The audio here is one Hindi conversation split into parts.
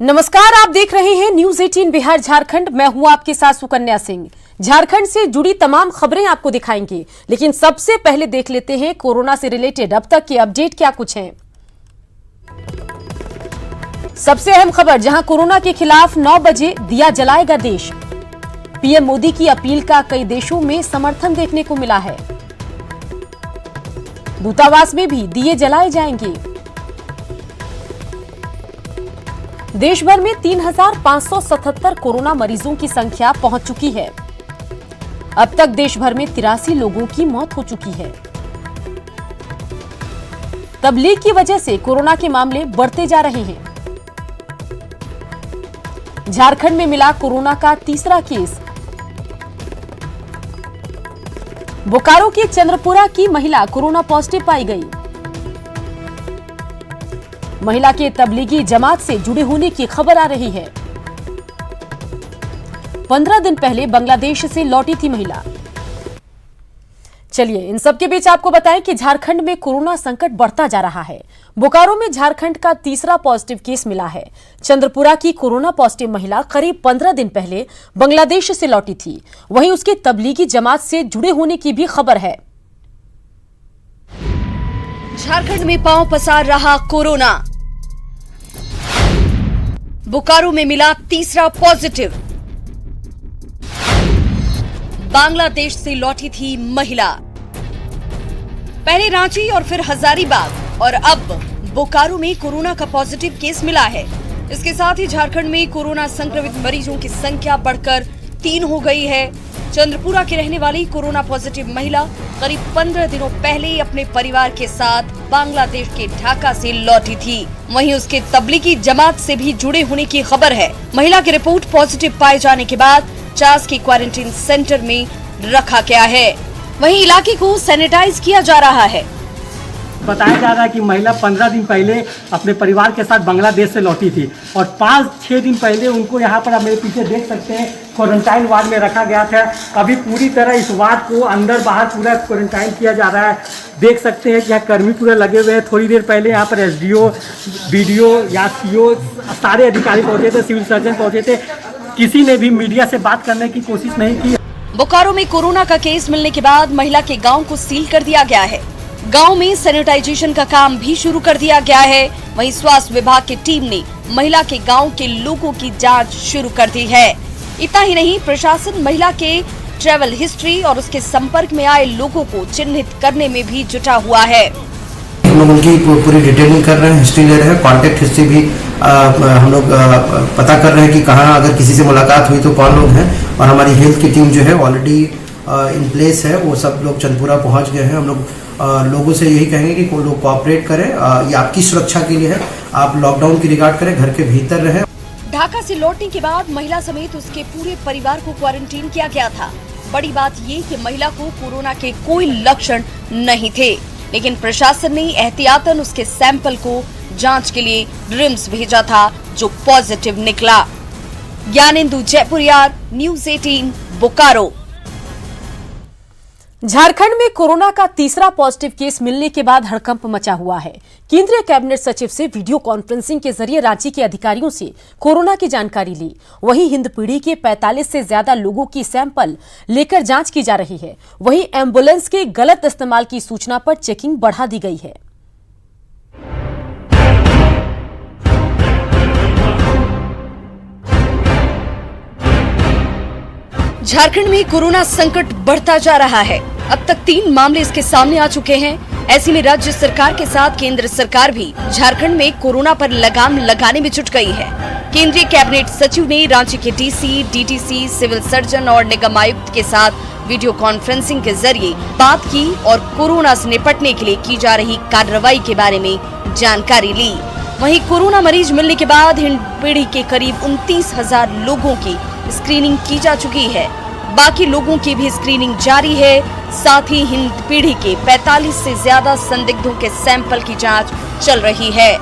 नमस्कार, आप देख रहे हैं न्यूज 18 बिहार झारखंड। मैं हूं आपके साथ सुकन्या सिंह। झारखंड से जुड़ी तमाम खबरें आपको दिखाएंगे, लेकिन सबसे पहले देख लेते हैं कोरोना से रिलेटेड अब तक के अपडेट क्या कुछ हैं। सबसे अहम खबर, जहां कोरोना के खिलाफ 9 बजे दिया जलाएगा देश। पीएम मोदी की अपील का कई देशों में समर्थन देखने को मिला है। दूतावास में भी दिए जलाए जाएंगे। देश भर में 3,577 कोरोना मरीजों की संख्या पहुंच चुकी है। अब तक देश भर में 83 लोगों की मौत हो चुकी है। तबलीग की वजह से कोरोना के मामले बढ़ते जा रहे हैं। झारखंड में मिला कोरोना का तीसरा केस। बोकारो के चंद्रपुरा की महिला कोरोना पॉजिटिव पाई गई। महिला के तबलीगी जमात से जुड़े होने की खबर आ रही है। 15 दिन पहले बांग्लादेश से लौटी थी महिला। चलिए इन सब के बीच आपको बताएं कि झारखंड में कोरोना संकट बढ़ता जा रहा है। बोकारो में झारखंड का तीसरा पॉजिटिव केस मिला है। चंद्रपुरा की कोरोना पॉजिटिव महिला करीब 15 दिन पहले बांग्लादेश से लौटी थी। वहीं उसके तबलीगी जमात से जुड़े होने की भी खबर है। झारखंड में पांव पसार रहा कोरोना। बोकारो में मिला तीसरा पॉजिटिव। बांग्लादेश से लौटी थी महिला। पहले रांची और फिर हजारीबाग और अब बोकारो में कोरोना का पॉजिटिव केस मिला है। इसके साथ ही झारखंड में कोरोना संक्रमित मरीजों की संख्या बढ़कर 3 हो गई है। चंद्रपुरा की रहने वाली कोरोना पॉजिटिव महिला करीब 15 दिनों पहले अपने परिवार के साथ बांग्लादेश के ढाका से लौटी थी। वहीं उसके तबलीगी जमात से भी जुड़े होने की खबर है। महिला की रिपोर्ट पॉजिटिव पाए जाने के बाद चास के क्वारंटीन सेंटर में रखा गया है। वहीं इलाके को सैनिटाइज किया जा रहा है। बताया जा रहा है कि महिला 15 दिन पहले अपने परिवार के साथ बांग्लादेश से लौटी थी और 5-6 दिन पहले उनको यहाँ पर आप मेरे पीछे देख सकते हैं क्वारंटाइन वार्ड में रखा गया था। अभी पूरी तरह इस वार्ड को अंदर बाहर पूरा क्वारंटाइन किया जा रहा है। देख सकते हैं कि यहाँ कर्मी पूरे लगे हुए हैं। थोड़ी देर पहले यहाँ पर एसडीओ, बीडीओ या सीओ सारे अधिकारी पहुँचे थे, सिविल सर्जन पहुँचे थे। किसी ने भी मीडिया से बात करने की कोशिश नहीं की। बोकारो में कोरोना का केस मिलने के बाद महिला के गाँव को सील कर दिया गया है। गांव में सैनिटाइजेशन का काम भी शुरू कर दिया गया है। वहीं स्वास्थ्य विभाग की टीम ने महिला के गांव के लोगों की जांच शुरू कर दी है। इतना ही नहीं, प्रशासन महिला के ट्रैवल हिस्ट्री और उसके संपर्क में आए लोगों को चिन्हित करने में भी जुटा हुआ है। हम लोग उनकी पूरी डिटेलिंग कर रहे हैं, हिस्ट्री ले रहे हैं, कॉन्टेक्ट हिस्ट्री भी हम लोग पता कर रहे हैं कि कहाँ अगर किसी से मुलाकात हुई तो कौन लोग हैं। और हमारी हेल्थ की टीम जो है ऑलरेडी इन प्लेस है। वो सब लोग चंद्रपुरा पहुँच गए हैं। हम लोग लोगों से यही कहेंगे कि लोग कोऑपरेट करें। ये आपकी सुरक्षा के लिए है। आप लॉकडाउन की रिगार्ड करें, घर के भीतर रहें। ढाका से लौटने के बाद महिला समेत उसके पूरे परिवार को क्वारंटीन किया गया था। बड़ी बात ये कि महिला को कोरोना के कोई लक्षण नहीं थे, लेकिन प्रशासन ने एहतियातन उसके सैंपल को जांच के लिए रिम्स भेजा था, जो पॉजिटिव निकला। ज्ञानेंदु जयपुरियार, न्यूज 18 बोकारो। झारखंड में कोरोना का तीसरा पॉजिटिव केस मिलने के बाद हड़कंप मचा हुआ है। केंद्रीय कैबिनेट सचिव से वीडियो कॉन्फ्रेंसिंग के जरिए रांची के अधिकारियों से कोरोना की जानकारी ली। वहीं हिंदपीढ़ी के 45 से ज्यादा लोगों की सैंपल लेकर जांच की जा रही है। वहीं एम्बुलेंस के गलत इस्तेमाल की सूचना पर चेकिंग बढ़ा दी गई है। झारखंड में कोरोना संकट बढ़ता जा रहा है। अब तक 3 मामले इसके सामने आ चुके हैं। ऐसे में राज्य सरकार के साथ केंद्र सरकार भी झारखंड में कोरोना पर लगाम लगाने में जुट गई है। केंद्रीय कैबिनेट सचिव ने रांची के डीसी, डीटीसी, सिविल सर्जन और निगम आयुक्त के साथ वीडियो कॉन्फ्रेंसिंग के जरिए बात की और कोरोना से निपटने के लिए की जा रही कार्रवाई के बारे में जानकारी ली। वहीं कोरोना मरीज मिलने के बाद हिंदपीढ़ी के करीब 29,000 लोगों की स्क्रीनिंग की जा चुकी है। बाकी लोगों की भी स्क्रीनिंग जारी है। साथ ही हिंदपीढ़ी के 45 से ज्यादा संदिग्धों के सैंपल की जांच चल रही है।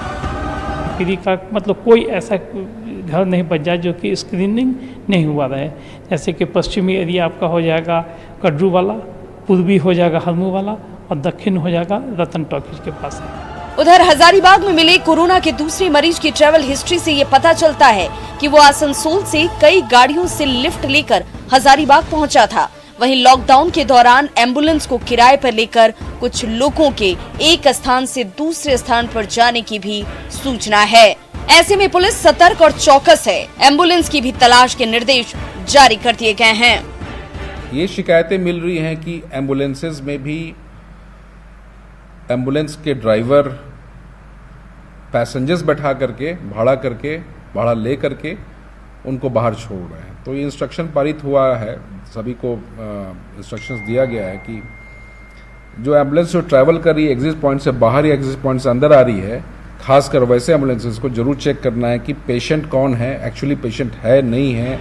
पीढ़ी का मतलब कोई ऐसा घर नहीं बच जाए जो कि स्क्रीनिंग नहीं हुआ रहे। जैसे कि पश्चिमी एरिया आपका हो जाएगा कड्रू वाला, पूर्वी हो जाएगा हरमू वाला और दक्षिण हो जाएगा रतन टॉकीज के पास है। उधर हजारीबाग में मिले कोरोना के दूसरे मरीज की ट्रैवल हिस्ट्री से ये पता चलता है कि वो आसनसोल से कई गाड़ियों से लिफ्ट लेकर हजारीबाग पहुंचा था। वहीं लॉकडाउन के दौरान एम्बुलेंस को किराए पर लेकर कुछ लोगों के एक स्थान से दूसरे स्थान पर जाने की भी सूचना है। ऐसे में पुलिस सतर्क और चौकस है। एम्बुलेंस की भी तलाश के निर्देश जारी कर दिए गए हैं। ये शिकायतें मिल रही हैं कि एम्बुलेंसेज में भी एम्बुलेंस के ड्राइवर पैसेंजर्स बैठा करके भाड़ा ले करके उनको बाहर छोड़ रहे हैं। तो ये इंस्ट्रक्शन पारित हुआ है, सभी को इंस्ट्रक्शंस दिया गया है कि जो एम्बुलेंस जो ट्रैवल कर रही है एग्जिट पॉइंट से बाहर या एग्जिट पॉइंट से अंदर आ रही है, खासकर वैसे एम्बुलेंसेज को जरूर चेक करना है कि पेशेंट कौन है, एक्चुअली पेशेंट है नहीं है।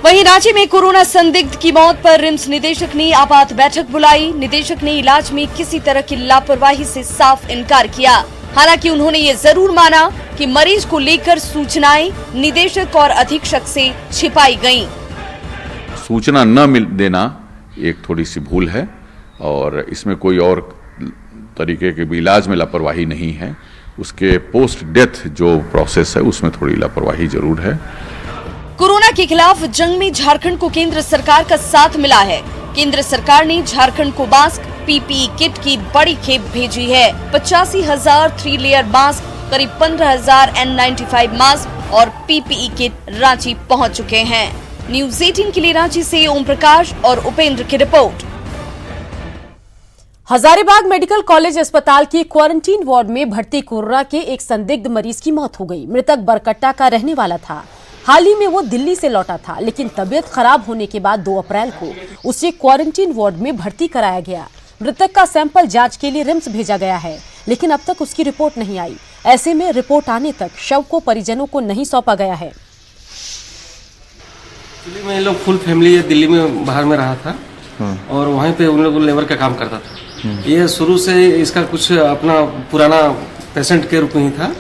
वहीं रांची में कोरोना संदिग्ध की मौत पर रिम्स निदेशक ने आपात बैठक बुलाई। निदेशक ने इलाज में किसी तरह की लापरवाही से साफ इनकार किया। हालांकि उन्होंने ये जरूर माना कि मरीज को लेकर सूचनाएं निदेशक और अधीक्षक से छिपाई गईं। सूचना न देना एक थोड़ी सी भूल है और इसमें कोई और तरीके के भी इलाज में लापरवाही नहीं है। उसके पोस्ट डेथ जो प्रोसेस है उसमें थोड़ी लापरवाही जरूर है। कोरोना के खिलाफ जंग में झारखंड को केंद्र सरकार का साथ मिला है। केंद्र सरकार ने झारखंड को मास्क, पीपीई किट की बड़ी खेप भेजी है। 85,000 3 लेयर मास्क, करीब 15,000 N95 मास्क और पीपीई किट रांची पहुंच चुके हैं। न्यूज़ 18 के लिए रांची से ओम प्रकाश और उपेंद्र की रिपोर्ट। हजारीबाग मेडिकल कॉलेज अस्पताल के क्वारंटीन वार्ड में भर्ती कोरोना के एक संदिग्ध मरीज की मौत हो गई। मृतक बरकट्टा का रहने वाला था। हाल ही में वो दिल्ली से लौटा था, लेकिन तबीयत खराब होने के बाद 2 अप्रैल को उसे क्वारंटीन वार्ड में भर्ती कराया गया। मृतक का सैंपल जांच के लिए रिम्स भेजा गया है, लेकिन अब तक उसकी रिपोर्ट नहीं आई। ऐसे में रिपोर्ट आने तक शव को परिजनों को नहीं सौंपा गया है। दिल्ली में ये लोग फुल फैमिली दिल्ली में बाहर में रहा था और वहीं पे उन लोग लेबर का काम करता था। ये शुरू से इसका कुछ अपना पुराना पेशेंट के रूप में ही था।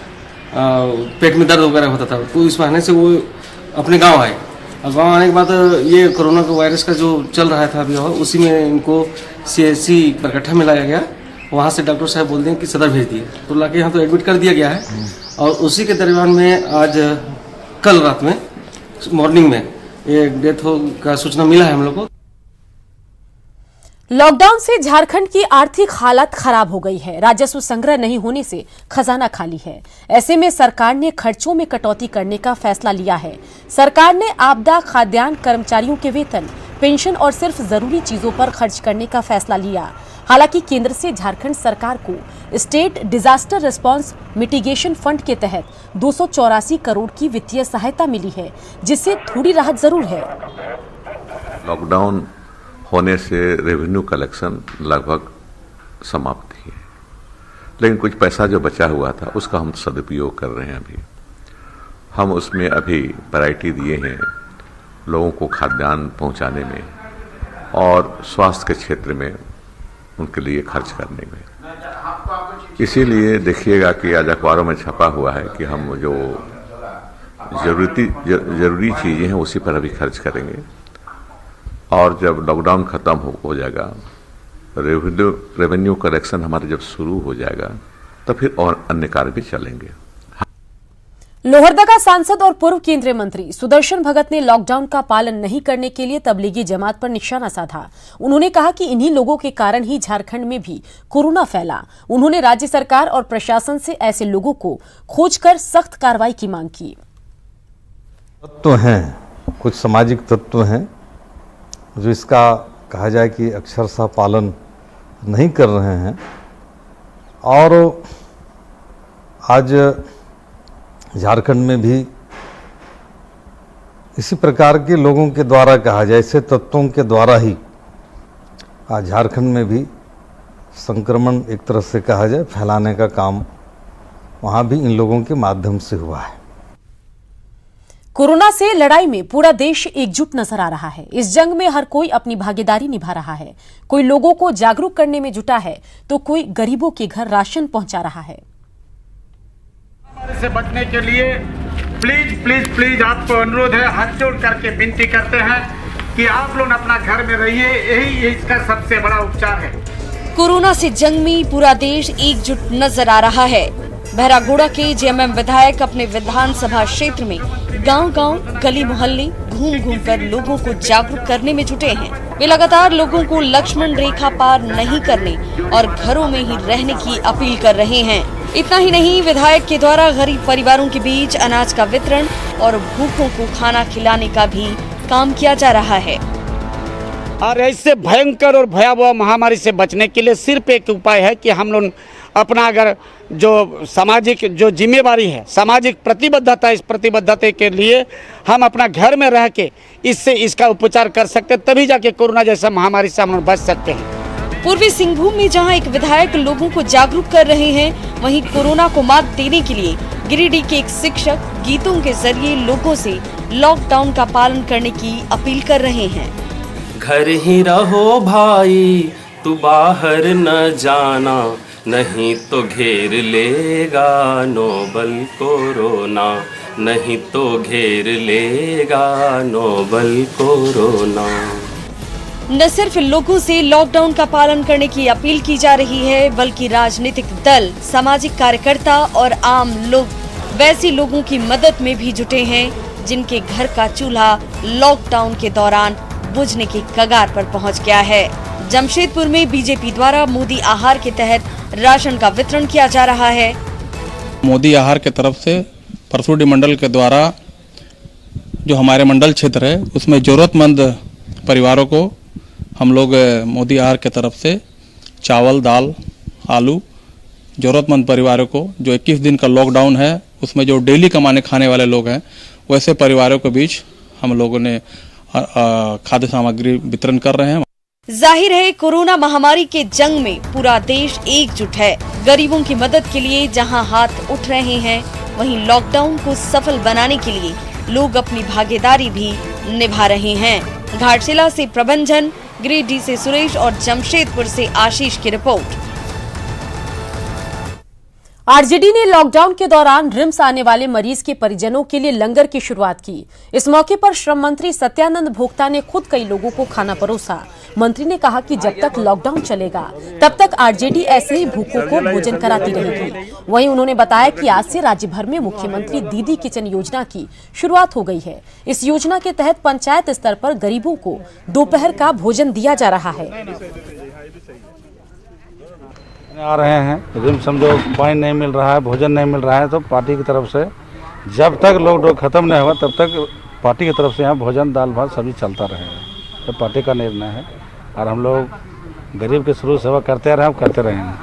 पेट में दर्द वगैरह होता था, तो इस बहाने से वो अपने गांव आए। और गांव आने के बाद ये कोरोना का वायरस का जो चल रहा था अभी उसी में इनको CHC बरकट्टा में लाया गया। वहाँ से डॉक्टर साहब बोलते हैं कि सदर भेज दिए, तो लाके यहाँ तो एडमिट कर दिया गया है। और उसी के दरमियान में आज कल रात में मॉर्निंग में ये डेथ का सूचना मिला है हम लोग को। लॉकडाउन से झारखंड की आर्थिक हालत खराब हो गई है। राजस्व संग्रह नहीं होने से खजाना खाली है। ऐसे में सरकार ने खर्चों में कटौती करने का फैसला लिया है। सरकार ने आपदा, खाद्यान्न, कर्मचारियों के वेतन, पेंशन और सिर्फ जरूरी चीजों पर खर्च करने का फैसला लिया। हालांकि केंद्र से झारखंड सरकार को state disaster response mitigation fund के तहत 284 करोड़ की वित्तीय सहायता मिली है, जिससे थोड़ी राहत जरूर है। लॉकडाउन होने से रेवेन्यू कलेक्शन लगभग समाप्त ही है, लेकिन कुछ पैसा जो बचा हुआ था उसका हम सदुपयोग कर रहे हैं। अभी हम उसमें अभी वैरायटी दिए हैं लोगों को खाद्यान्न पहुंचाने में और स्वास्थ्य के क्षेत्र में उनके लिए खर्च करने में। इसीलिए देखिएगा कि आज अखबारों में छपा हुआ है कि हम जो जरूरी चीज़ें हैं उसी पर अभी खर्च करेंगे। और जब लॉकडाउन खत्म हो जाएगा, रेवेन्यू कलेक्शन हमारे जब शुरू हो जाएगा, तो फिर और अन्य कार्य भी चलेंगे। लोहरदगा सांसद और पूर्व केंद्रीय मंत्री सुदर्शन भगत ने लॉकडाउन का पालन नहीं करने के लिए तबलीगी जमात पर निशाना साधा। उन्होंने कहा कि इन्हीं लोगों के कारण ही झारखंड में भी कोरोना फैला। उन्होंने राज्य सरकार और प्रशासन से ऐसे लोगों को खोजकर सख्त कार्रवाई की मांग की। तत्व हैं, कुछ सामाजिक तत्व हैं जो इसका कहा जाए कि अक्षरशः पालन नहीं कर रहे हैं। और आज झारखंड में भी इसी प्रकार के लोगों के द्वारा कहा जाए, ऐसे तत्वों के द्वारा ही आज झारखंड में भी संक्रमण एक तरह से कहा जाए फैलाने का काम वहाँ भी इन लोगों के माध्यम से हुआ है। कोरोना से लड़ाई में पूरा देश एकजुट नजर आ रहा है। इस जंग में हर कोई अपनी भागीदारी निभा रहा है। कोई लोगों को जागरूक करने में जुटा है, तो कोई गरीबों के घर राशन पहुंचा रहा है। से बचने के लिए प्लीज प्लीज प्लीज आपको अनुरोध है, हाथ जोड़ करके विनती करते हैं कि आप लोग अपना घर में रहिए। यही इसका सबसे बड़ा उपचार है। कोरोना से जंग में पूरा देश एकजुट नजर आ रहा है। बहरागोड़ा के जेएमएम विधायक अपने विधानसभा क्षेत्र में गांव-गांव, गली मोहल्ले घूम-घूम कर लोगों को जागरूक करने में जुटे हैं। वे लगातार लोगों को लक्ष्मण रेखा पार नहीं करने और घरों में ही रहने की अपील कर रहे हैं। इतना ही नहीं, विधायक के द्वारा गरीब परिवारों के बीच अनाज का वितरण और भूखों को खाना खिलाने का भी काम किया जा रहा है। और ऐसे भयंकर और भयावह महामारी से बचने के लिए सिर्फ एक उपाय है कि हम लोग अपना अगर जो सामाजिक जो जिम्मेवारी है, सामाजिक प्रतिबद्धता, इस प्रतिबद्धता के लिए हम अपना घर में रह के इससे इसका उपचार कर सकते हैं, तभी जाके कोरोना जैसा महामारी से हम लोग बच सकते हैं। पूर्वी सिंहभूम में जहां एक विधायक लोगों को जागरूक कर रहे हैं, वहीं कोरोना को मात देने के लिए गिरिडीह के एक शिक्षक गीतों के जरिए लोगों से लॉकडाउन का पालन करने की अपील कर रहे हैं। घर ही रहो भाई, तू बाहर न जाना, नहीं तो घेर लेगा नोबल कोरोना, नहीं तो घेर लेगा नोबल कोरोना। न सिर्फ लोगों से लॉकडाउन का पालन करने की अपील की जा रही है, बल्कि राजनीतिक दल, सामाजिक कार्यकर्ता और आम लोग वैसे लोगों की मदद में भी जुटे हैं जिनके घर का चूल्हा लॉकडाउन के दौरान बुझने की कगार पर पहुंच गया है। जमशेदपुर में बीजेपी द्वारा मोदी आहार के तहत राशन का वितरण किया जा रहा है। मोदी आहार के तरफ से परसुडी मंडल के द्वारा जो हमारे मंडल क्षेत्र है उसमें जरूरतमंद परिवारों को हम लोग मोदी आहार के तरफ से चावल, दाल, आलू जरूरतमंद परिवारों को, जो 21 दिन का लॉकडाउन है उसमें जो डेली कमाने खाने वाले लोग हैं वैसे परिवारों के बीच हम लोगों ने खाद्य सामग्री वितरण कर रहे हैं। जाहिर है, कोरोना महामारी के जंग में पूरा देश एकजुट है। गरीबों की मदद के लिए जहां हाथ उठ रहे हैं, वहीं लॉकडाउन को सफल बनाने के लिए लोग अपनी भागीदारी भी निभा रहे हैं। घाटशिला से प्रबंधन, गिरिडीह से सुरेश और जमशेदपुर से आशीष की रिपोर्ट। आरजेडी ने लॉकडाउन के दौरान रिम्स आने वाले मरीज के परिजनों के लिए लंगर की शुरुआत की। इस मौके पर श्रम मंत्री सत्यानंद भोक्ता ने खुद कई लोगों को खाना परोसा। मंत्री ने कहा कि जब तक लॉकडाउन चलेगा तब तक आरजेडी ऐसे ही भूखों को भोजन कराती रहेगी। वहीं उन्होंने बताया कि आज से राज्य भर में मुख्यमंत्री दीदी किचन योजना की शुरुआत हो गई है। इस योजना के तहत पंचायत स्तर पर गरीबों को दोपहर का भोजन दिया जा रहा है। आ रहे हैं रिम्स समझो पानी नहीं मिल रहा है, भोजन नहीं मिल रहा है, तो पार्टी की तरफ से जब तक लॉकडाउन खत्म नहीं हुआ तब तक पार्टी की तरफ से यहाँ भोजन, दाल भात सब्जी चलता रहेगा। तो पार्टी का निर्णय है और हम लोग गरीब की शुरू सेवा करते रहे, करते रहेंगे।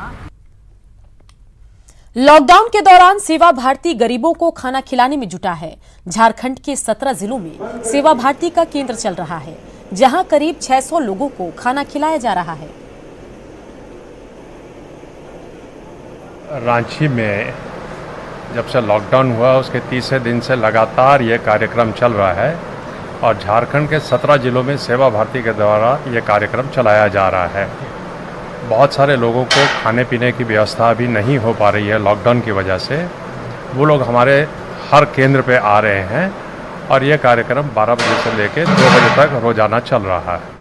लॉकडाउन के दौरान सेवा भारती गरीबों को खाना खिलाने में जुटा है। झारखंड के 17 जिलों में सेवा भारती का केंद्र चल रहा है, जहां करीब 600 लोगों को खाना खिलाया जा रहा है। रांची में जब से लॉकडाउन हुआ उसके तीसरे दिन से लगातार ये कार्यक्रम चल रहा है और झारखंड के 17 जिलों में सेवा भारती के द्वारा ये कार्यक्रम चलाया जा रहा है। बहुत सारे लोगों को खाने पीने की व्यवस्था अभी नहीं हो पा रही है लॉकडाउन की वजह से। वो लोग हमारे हर केंद्र पे आ रहे हैं और ये कार्यक्रम 12 बजे से लेकर 2 बजे तक रोजाना चल रहा है।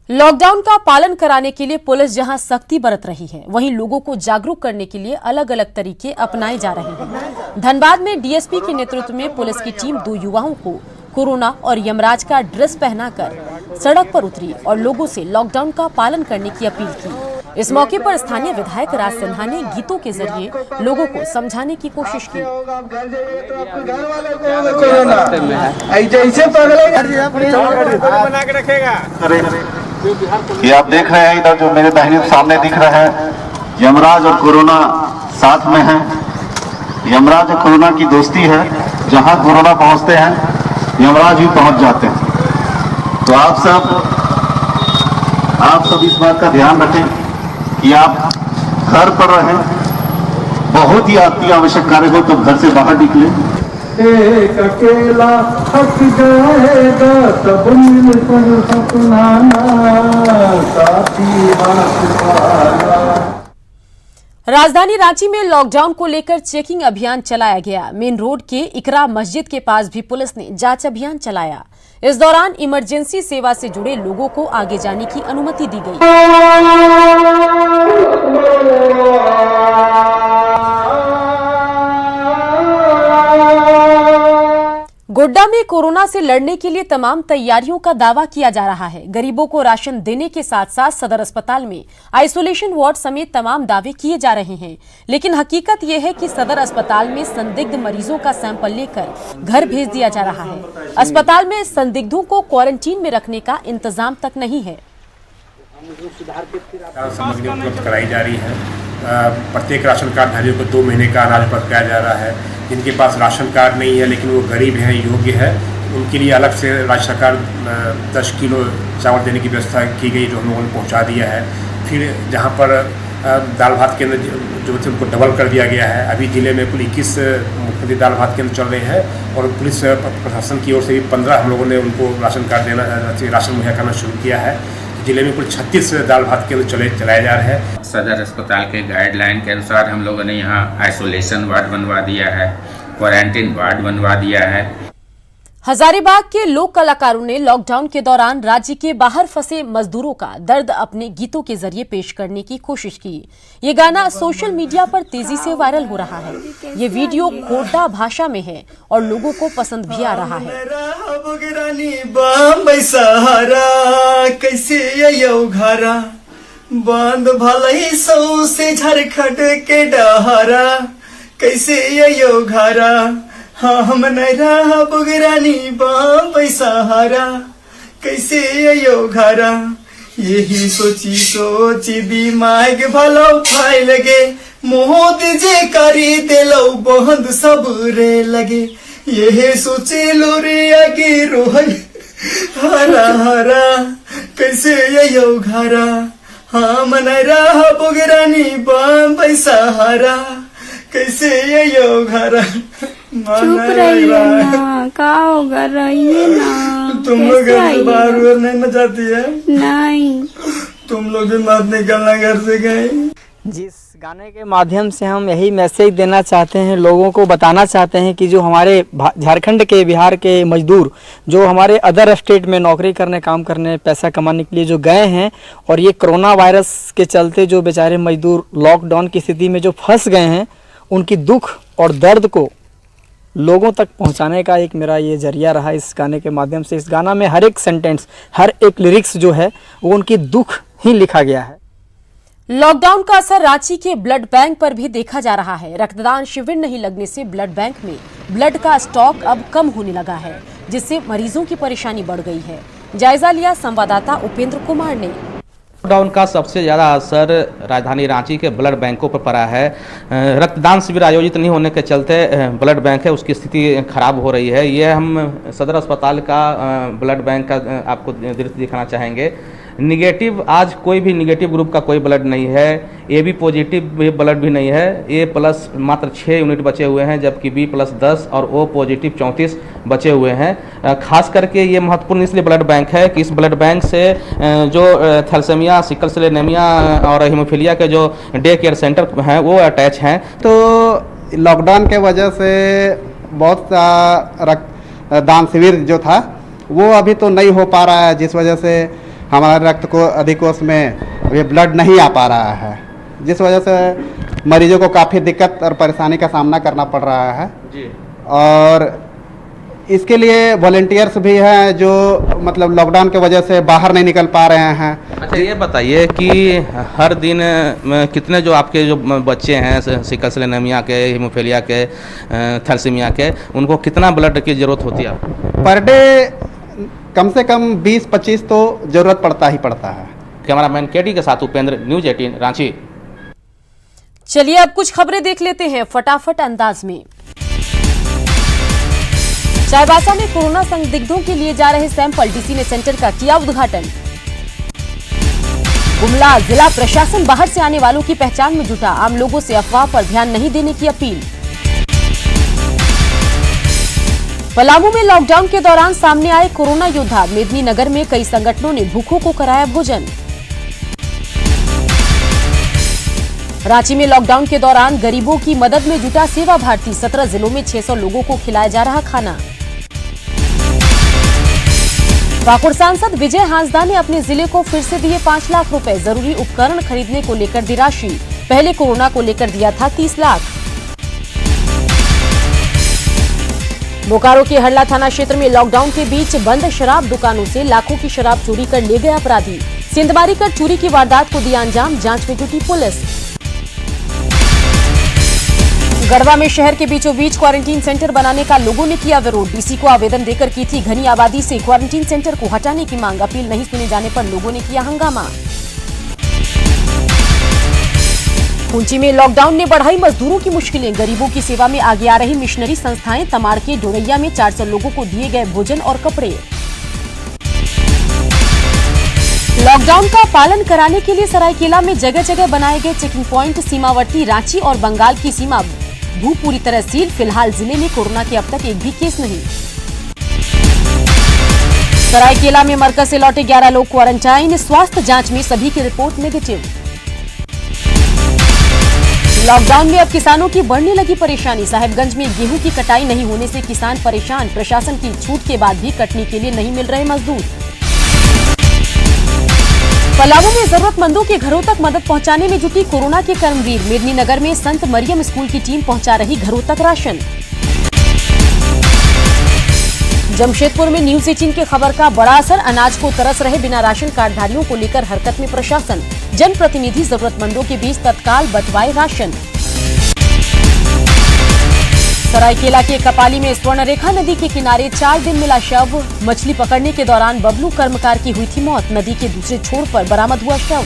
लॉकडाउन का पालन कराने के लिए पुलिस जहां सख्ती बरत रही है, वहीं लोगों को जागरूक करने के लिए अलग अलग तरीके अपनाए जा रहे हैं। धनबाद में डीएसपी के नेतृत्व में पुलिस की टीम 2 युवाओं को कोरोना और यमराज का ड्रेस पहनाकर सड़क पर उतरी और लोगों से लॉकडाउन का पालन करने की अपील की। इस मौके पर स्थानीय विधायक राज सिन्हा ने गीतों के जरिए लोगों को समझाने की कोशिश की। ये आप देख रहे हैं, इधर जो मेरे दाहिने सामने दिख रहा है, यमराज और कोरोना साथ में है। यमराज और कोरोना की दोस्ती है, जहां कोरोना पहुंचते हैं यमराज भी पहुंच जाते हैं। तो आप सब इस बात का ध्यान रखें कि आप घर पर रहें, बहुत ही अति आवश्यक कार्य हो तो घर से बाहर निकले। एक अकेला थक जाएगा तब मिलकर सपनाना साथी बात। राजधानी रांची में लॉकडाउन को लेकर चेकिंग अभियान चलाया गया। मेन रोड के इकरा मस्जिद के पास भी पुलिस ने जांच अभियान चलाया। इस दौरान इमरजेंसी सेवा से जुड़े लोगों को आगे जाने की अनुमति दी गई। गोड्डा में कोरोना से लड़ने के लिए तमाम तैयारियों का दावा किया जा रहा है। गरीबों को राशन देने के साथ साथ सदर अस्पताल में आइसोलेशन वार्ड समेत तमाम दावे किए जा रहे हैं, लेकिन हकीकत यह है कि सदर अस्पताल में संदिग्ध मरीजों का सैंपल लेकर घर भेज दिया जा रहा है। अस्पताल में संदिग्धों को क्वारंटीन में रखने का इंतजाम तक नहीं है। सामग्री उपलब्ध कराई जा रही है। प्रत्येक राशन कार्डधारियों को 2 महीने का अनाज उपलब्ध कराया जा रहा है। जिनके पास राशन कार्ड नहीं है लेकिन वो गरीब हैं, योग्य है, उनके लिए अलग से राज्य सरकार 10 किलो चावल देने की व्यवस्था की गई, जो हम लोगों ने पहुँचा दिया है। फिर जहाँ पर दाल भात केंद्र जो थे उनको डबल कर दिया गया है। अभी जिले में कुल 21 मुख्यमंत्री दाल भात केंद्र चल रहे हैं और पुलिस प्रशासन की ओर से भी 15 हम लोगों ने उनको राशन कार्ड देना, राशन मुहैया करना शुरू किया है। जिले में कुल 36 दाल भात केंद्र चलाए जा रहे हैं। सदर अस्पताल के गाइडलाइन के अनुसार हम लोगों ने यहाँ आइसोलेशन वार्ड बनवा दिया है, क्वारंटीन वार्ड बनवा दिया है। हजारीबाग के लोक कलाकारों ने लॉकडाउन के दौरान राज्य के बाहर फंसे मजदूरों का दर्द अपने गीतों के जरिए पेश करने की कोशिश की। ये गाना सोशल मीडिया पर तेजी से वायरल हो रहा है। ये वीडियो खोटा भाषा में है और लोगों को पसंद भी आ रहा है। बांध भलई सौ से झारखंड के डहरा कैसे यो घरा हम नैरा बुगरानी बाम पैसहारा कैसे यो घरा यही सोची दिमाग भलो खाए लगे मोहद जे करी दिलो बंद सब रे लगे यही सोचे लो रे आगे रोहन हरा हरा कैसे यो घरा हम नैरा बुगरानी बाम पैसहारा कैसे यो घरा। चुप रहिए ना, का होगा, रहिए ना। तुम लोग घर बाहर नहीं न जाती है? नहीं। तुम लोग भी मत निकलना घर से कहीं। जिस गाने के माध्यम से हम यही मैसेज देना चाहते हैं, लोगों को बताना चाहते हैं कि जो हमारे झारखंड के, बिहार के मजदूर जो हमारे अदर स्टेट में नौकरी करने, काम करने, पैसा कमाने के लिए जो गए हैं और ये कोरोना वायरस के चलते जो बेचारे मजदूर लॉकडाउन की स्थिति में जो फंस गए हैं, उनकी दुख और दर्द को लोगों तक पहुंचाने का एक मेरा ये जरिया रहा इस गाने के माध्यम से। इस गाना में हर एक सेंटेंस, हर एक लिरिक्स जो है वो उनकी दुख ही लिखा गया है। लॉकडाउन का असर रांची के ब्लड बैंक पर भी देखा जा रहा है। रक्तदान शिविर नहीं लगने से ब्लड बैंक में ब्लड का स्टॉक अब कम होने लगा है, जिससे मरीजों की परेशानी बढ़ गई है। जायजा लिया संवाददाता उपेंद्र कुमार ने। लॉकडाउन का सबसे ज़्यादा असर राजधानी रांची के ब्लड बैंकों पर पड़ा है। रक्तदान शिविर आयोजित नहीं होने के चलते ब्लड बैंक है उसकी स्थिति खराब हो रही है। ये हम सदर अस्पताल का ब्लड बैंक का आपको दृश्य दिखाना चाहेंगे। निगेटिव, आज कोई भी निगेटिव ग्रुप का कोई ब्लड नहीं है। ए बी पॉजिटिव ब्लड भी नहीं है। ए प्लस मात्र 6 यूनिट बचे हुए हैं, जबकि बी प्लस 10 और ओ पॉजिटिव 34 बचे हुए हैं। खास करके ये महत्वपूर्ण इसलिए ब्लड बैंक है कि इस ब्लड बैंक से जो थैलेसीमिया, सिकल सेल एनीमिया और हीमोफीलिया के जो डे केयर सेंटर हैं वो अटैच हैं। तो लॉकडाउन के वजह से बहुत रक्तदान शिविर जो था वो अभी तो नहीं हो पा रहा है, जिस वजह से हमारे रक्त को अधिकोष में ये ब्लड नहीं आ पा रहा है, जिस वजह से मरीजों को काफ़ी दिक्कत और परेशानी का सामना करना पड़ रहा है जी। और इसके लिए वॉलंटियर्स भी हैं जो मतलब लॉकडाउन की वजह से बाहर नहीं निकल पा रहे हैं। अच्छा, ये बताइए कि हर दिन कितने जो आपके जो बच्चे हैं सिकल सेल एनीमिया के, हीमोफीलिया के, थैलेसीमिया के, उनको कितना ब्लड की ज़रूरत होती है? पर डे कम से कम 20-25 तो जरूरत पड़ता ही पड़ता है। कैमरामैन केटी के साथ उपेंद्र, न्यूज 18 रांची। चलिए अब कुछ खबरें देख लेते हैं फटाफट अंदाज में। चाईबासा में कोरोना संदिग्धों के लिए जा रहे सैंपल, डीसी ने सेंटर का किया उद्घाटन। गुमला जिला प्रशासन बाहर से आने वालों की पहचान में जुटा, आम लोगों से अफवाह पर ध्यान नहीं देने की अपील। पलामू में लॉकडाउन के दौरान सामने आए कोरोना योद्धा, मेदिनीनगर में कई संगठनों ने भूखों को कराया भोजन। रांची में लॉकडाउन के दौरान गरीबों की मदद में जुटा सेवा भारती, 17 जिलों में 600 लोगों को खिलाया जा रहा खाना। पाकुड़ सांसद विजय हांसदा ने अपने जिले को फिर से दिए 5 लाख रुपए। जरूरी उपकरण खरीदने को लेकर दी राशि। पहले कोरोना को लेकर दिया था 30 लाख। बोकारो के हरला थाना क्षेत्र में लॉकडाउन के बीच बंद शराब दुकानों से लाखों की शराब चोरी कर ले गए अपराधी। सेंधमारी कर चोरी की वारदात को दिया अंजाम। जांच में जुटी पुलिस। गढ़वा में शहर के बीचों बीच क्वारंटीन सेंटर बनाने का लोगों ने किया विरोध। डीसी को आवेदन देकर की थी घनी आबादी से क्वारंटीन सेंटर को हटाने की मांग। अपील नहीं सुने जाने पर लोगों ने किया हंगामा। कुंची में लॉकडाउन ने बढ़ाई मजदूरों की मुश्किलें। गरीबों की सेवा में आगे आ रही मिशनरी संस्थाएं। तमाड़ के डोरैया में 400 लोगों को दिए गए भोजन और कपड़े। लॉकडाउन का पालन कराने के लिए सरायकेला में जगह जगह बनाए गए चेकिंग प्वाइंट। सीमावर्ती रांची और बंगाल की सीमा पूरी तरह सील। फिलहाल जिले में कोरोना के अब तक एक भी केस नहीं। सरायकेला में मरकज से लौटे 11 लोग क्वारंटाइन। स्वास्थ्य जांच में सभी की रिपोर्ट नेगेटिव। लॉकडाउन में अब किसानों की बढ़ने लगी परेशानी। साहिबगंज में गेहूं की कटाई नहीं होने से किसान परेशान। प्रशासन की छूट के बाद भी कटने के लिए नहीं मिल रहे मजदूर। पलामू में जरूरतमंदों के घरों तक मदद पहुंचाने में जुटी कोरोना के कर्मवीर। मेदिनीनगर में संत मरियम स्कूल की टीम पहुंचा रही घरों तक राशन। जमशेदपुर में न्यूज 18 की खबर का बड़ा असर। अनाज को तरस रहे बिना राशन कार्डधारियों को लेकर हरकत में प्रशासन। जनप्रतिनिधि जरूरतमंदों के बीच तत्काल बंटवाए राशन। सरायकेला के कपाली में स्वर्णरेखा नदी के किनारे 4 दिन मिला शव। मछली पकड़ने के दौरान बबलू कर्मकार की हुई थी मौत। नदी के दूसरे छोर पर बरामद हुआ शव।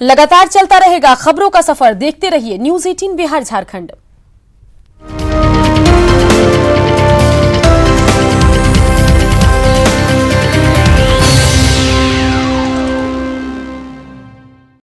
लगातार चलता रहेगा खबरों का सफर। देखते रहिए न्यूज 18 बिहार झारखंड।